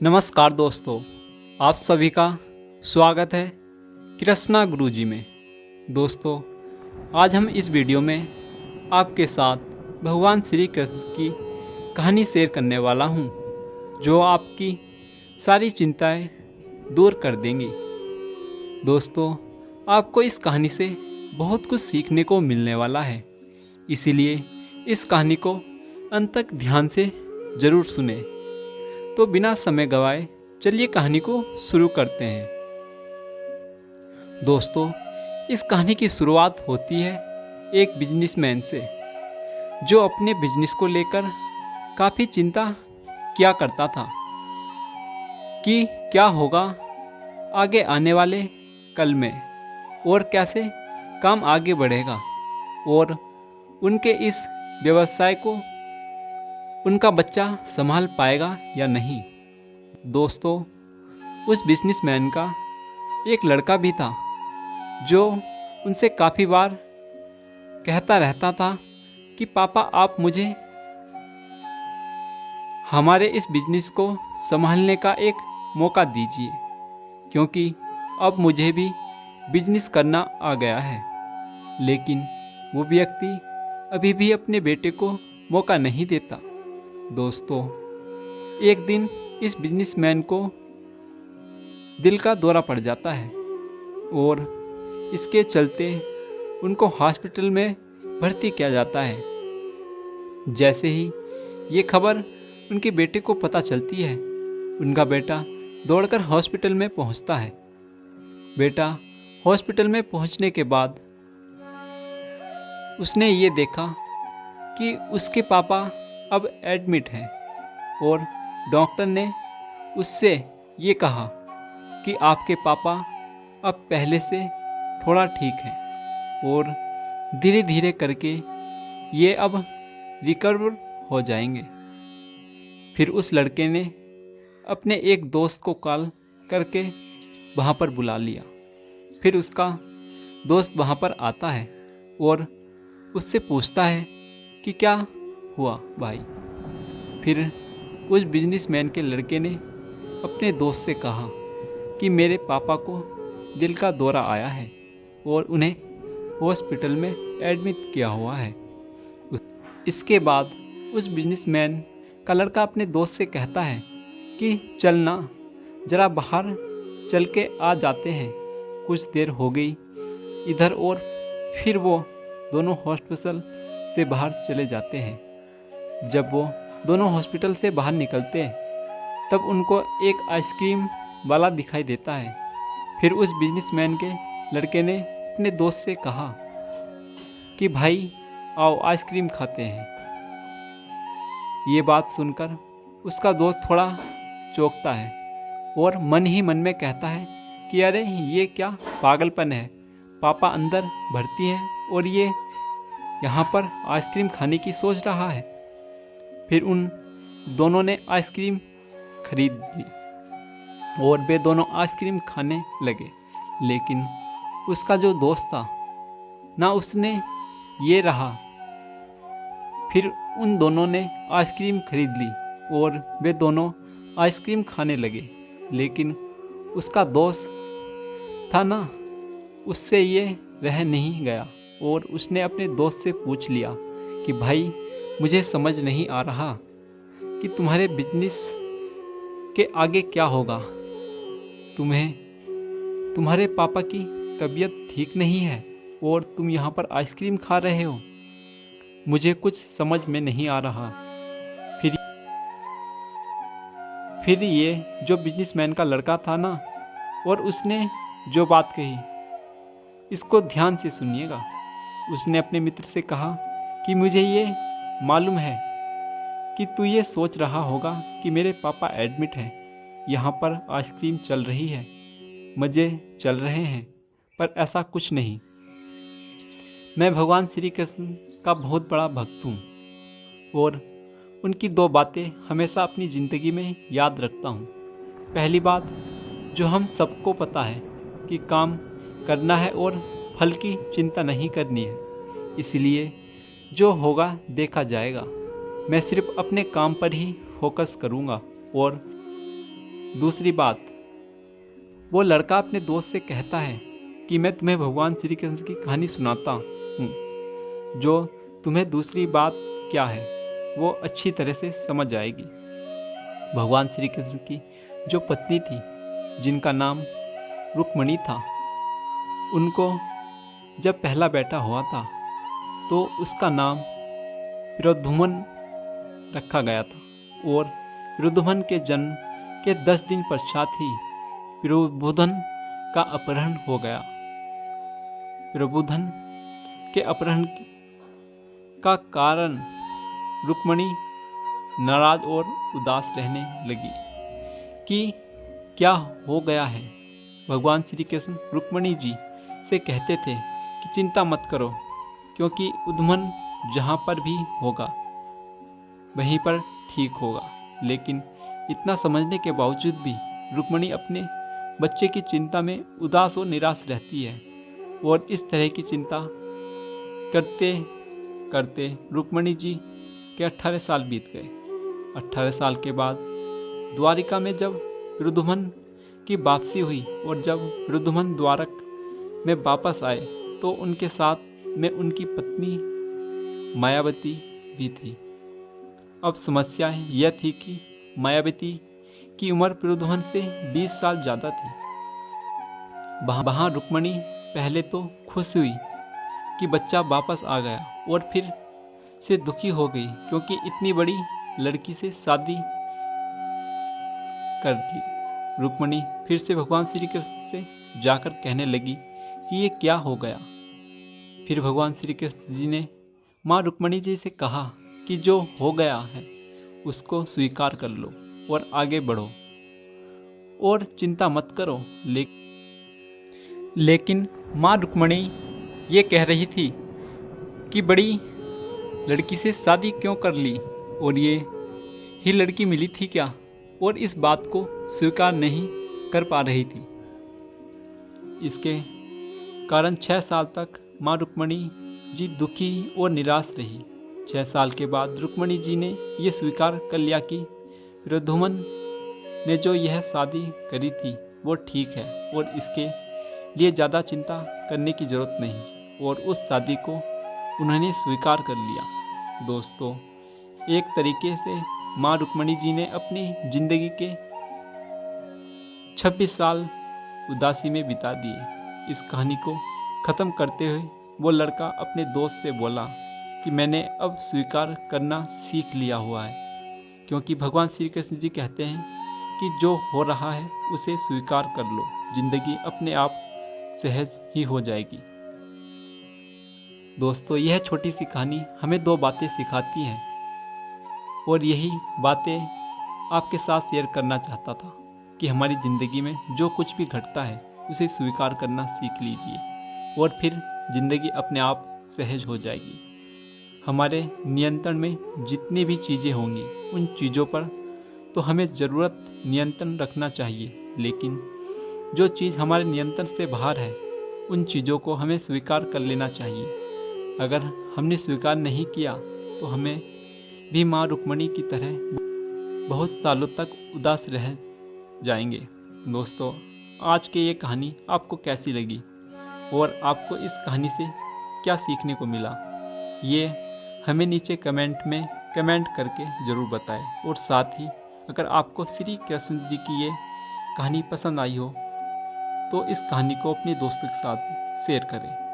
नमस्कार दोस्तों, आप सभी का स्वागत है कृष्णा गुरुजी में। दोस्तों, आज हम इस वीडियो में आपके साथ भगवान श्री कृष्ण की कहानी शेयर करने वाला हूं, जो आपकी सारी चिंताएं दूर कर देंगी। दोस्तों, आपको इस कहानी से बहुत कुछ सीखने को मिलने वाला है, इसीलिए इस कहानी को अंत तक ध्यान से ज़रूर सुने। तो बिना समय गवाए चलिए कहानी को शुरू करते हैं। दोस्तों, इस कहानी की शुरुआत होती है एक बिजनेसमैन से, जो अपने बिजनेस को लेकर काफ़ी चिंता किया करता था कि क्या होगा आगे आने वाले कल में और कैसे काम आगे बढ़ेगा और उनके इस व्यवसाय को उनका बच्चा संभाल पाएगा या नहीं। दोस्तों, उस बिजनेसमैन का एक लड़का भी था, जो उनसे काफ़ी बार कहता रहता था कि पापा, आप मुझे हमारे इस बिजनेस को संभालने का एक मौका दीजिए, क्योंकि अब मुझे भी बिजनेस करना आ गया है। लेकिन वो व्यक्ति अभी भी अपने बेटे को मौका नहीं देता। दोस्तों, एक दिन इस बिजनेसमैन को दिल का दौरा पड़ जाता है और इसके चलते उनको हॉस्पिटल में भर्ती किया जाता है। जैसे ही ये खबर उनके बेटे को पता चलती है, उनका बेटा दौड़कर हॉस्पिटल में पहुंचता है। बेटा हॉस्पिटल में पहुंचने के बाद उसने ये देखा कि उसके पापा अब एडमिट हैं और डॉक्टर ने उससे ये कहा कि आपके पापा अब पहले से थोड़ा ठीक हैं और धीरे धीरे करके ये अब रिकवर हो जाएंगे। फिर उस लड़के ने अपने एक दोस्त को कॉल करके वहाँ पर बुला लिया। फिर उसका दोस्त वहाँ पर आता है और उससे पूछता है कि क्या हुआ भाई। फिर उस बिजनेसमैन के लड़के ने अपने दोस्त से कहा कि मेरे पापा को दिल का दौरा आया है और उन्हें हॉस्पिटल में एडमिट किया हुआ है। इसके बाद उस बिजनेसमैन का लड़का अपने दोस्त से कहता है कि चलना ज़रा बाहर चल के आ जाते हैं, कुछ देर हो गई इधर। और फिर वो दोनों हॉस्पिटल से बाहर चले जाते हैं। जब वो दोनों हॉस्पिटल से बाहर निकलते हैं, तब उनको एक आइसक्रीम वाला दिखाई देता है। फिर उस बिजनेसमैन के लड़के ने अपने दोस्त से कहा कि भाई आओ आइसक्रीम खाते हैं। ये बात सुनकर उसका दोस्त थोड़ा चौंकता है और मन ही मन में कहता है कि अरे ये क्या पागलपन है, पापा अंदर भर्ती हैं और ये यहाँ पर आइसक्रीम खाने की सोच रहा है। फिर उन दोनों ने आइसक्रीम खरीद ली और वे दोनों आइसक्रीम खाने लगे। लेकिन उसका जो दोस्त था ना, उसने ये रहा। फिर उन दोनों ने आइसक्रीम खरीद ली और वे दोनों आइसक्रीम खाने लगे। लेकिन उसका दोस्त था ना, उससे ये रह नहीं गया और उसने अपने दोस्त से पूछ लिया कि भाई, मुझे समझ नहीं आ रहा कि तुम्हारे बिजनेस के आगे क्या होगा। तुम्हारे पापा की तबीयत ठीक नहीं है और तुम यहाँ पर आइसक्रीम खा रहे हो, मुझे कुछ समझ में नहीं आ रहा। फिर ये जो बिजनेसमैन का लड़का था ना, और उसने जो बात कही, इसको ध्यान से सुनिएगा। उसने अपने मित्र से कहा कि मुझे ये मालूम है कि तू ये सोच रहा होगा कि मेरे पापा एडमिट हैं, यहाँ पर आइसक्रीम चल रही है, मज़े चल रहे हैं, पर ऐसा कुछ नहीं। मैं भगवान श्री कृष्ण का बहुत बड़ा भक्त हूँ और उनकी दो बातें हमेशा अपनी ज़िंदगी में याद रखता हूँ। पहली बात, जो हम सबको पता है कि काम करना है और फल की चिंता नहीं करनी है, इसलिए जो होगा देखा जाएगा। मैं सिर्फ अपने काम पर ही फोकस करूँगा और दूसरी बात, वो लड़का अपने दोस्त से कहता है कि मैं तुम्हें भगवान श्री कृष्ण की कहानी सुनाता हूँ, जो तुम्हें दूसरी बात क्या है वो अच्छी तरह से समझ आएगी। भगवान श्री कृष्ण की जो पत्नी थी, जिनका नाम रुक्मणी था, उनको जब पहला बेटा हुआ था तो उसका नाम प्रद्युम्न रखा गया था और प्रद्युम्न के जन्म के 10 दिन पश्चात ही प्रबोधन का अपहरण हो गया। प्रबोधन के अपहरण का कारण रुक्मणी नाराज और उदास रहने लगी कि क्या हो गया है। भगवान श्री कृष्ण रुक्मणी जी से कहते थे कि चिंता मत करो, क्योंकि उद्मन जहाँ पर भी होगा वहीं पर ठीक होगा। लेकिन इतना समझने के बावजूद भी रुक्मणी अपने बच्चे की चिंता में उदास और निराश रहती है और इस तरह की चिंता करते करते रुक्मणी जी के 18 साल बीत गए। 18 साल के बाद द्वारिका में जब प्रद्युम्न की वापसी हुई और जब प्रद्युम्न द्वारक में वापस आए तो उनके साथ में उनकी पत्नी मायावती भी थी। अब समस्या यह थी कि मायावती की उम्र प्रद्युम्न से 20 साल ज़्यादा थी। वहाँ रुक्मणी पहले तो खुश हुई कि बच्चा वापस आ गया और फिर से दुखी हो गई, क्योंकि इतनी बड़ी लड़की से शादी कर ली। रुक्मणी फिर से भगवान श्री कृष्ण से जाकर कहने लगी कि ये क्या हो गया। फिर भगवान श्री कृष्ण जी ने माँ रुक्मणी जी से कहा कि जो हो गया है उसको स्वीकार कर लो और आगे बढ़ो और चिंता मत करो। लेकिन माँ रुक्मणी ये कह रही थी कि बड़ी लड़की से शादी क्यों कर ली और ये ही लड़की मिली थी क्या, और इस बात को स्वीकार नहीं कर पा रही थी। इसके कारण 6 साल तक माँ रुक्मणी जी दुखी और निराश रही। 6 साल के बाद रुक्मणी जी ने यह स्वीकार कर लिया कि प्रद्युम्न ने जो यह शादी करी थी वो ठीक है और इसके लिए ज़्यादा चिंता करने की ज़रूरत नहीं, और उस शादी को उन्होंने स्वीकार कर लिया। दोस्तों, एक तरीके से माँ रुक्मणी जी ने अपनी ज़िंदगी के 26 साल उदासी में बिता दिए। इस कहानी को ख़त्म करते हुए वो लड़का अपने दोस्त से बोला कि मैंने अब स्वीकार करना सीख लिया हुआ है, क्योंकि भगवान श्री कृष्ण जी कहते हैं कि जो हो रहा है उसे स्वीकार कर लो, ज़िंदगी अपने आप सहज ही हो जाएगी। दोस्तों, यह छोटी सी कहानी हमें 2 बातें सिखाती हैं और यही बातें आपके साथ शेयर करना चाहता था कि हमारी ज़िंदगी में जो कुछ भी घटता है उसे स्वीकार करना सीख लीजिए और फिर ज़िंदगी अपने आप सहज हो जाएगी। हमारे नियंत्रण में जितनी भी चीज़ें होंगी उन चीज़ों पर तो हमें ज़रूरत नियंत्रण रखना चाहिए, लेकिन जो चीज़ हमारे नियंत्रण से बाहर है उन चीज़ों को हमें स्वीकार कर लेना चाहिए। अगर हमने स्वीकार नहीं किया तो हमें भी माँ रुक्मणी की तरह बहुत सालों तक उदास रह जाएंगे। दोस्तों, आज की ये कहानी आपको कैसी लगी और आपको इस कहानी से क्या सीखने को मिला, ये हमें नीचे कमेंट में कमेंट करके ज़रूर बताएं। और साथ ही अगर आपको श्री कृष्ण जी की ये कहानी पसंद आई हो तो इस कहानी को अपने दोस्तों के साथ शेयर करें।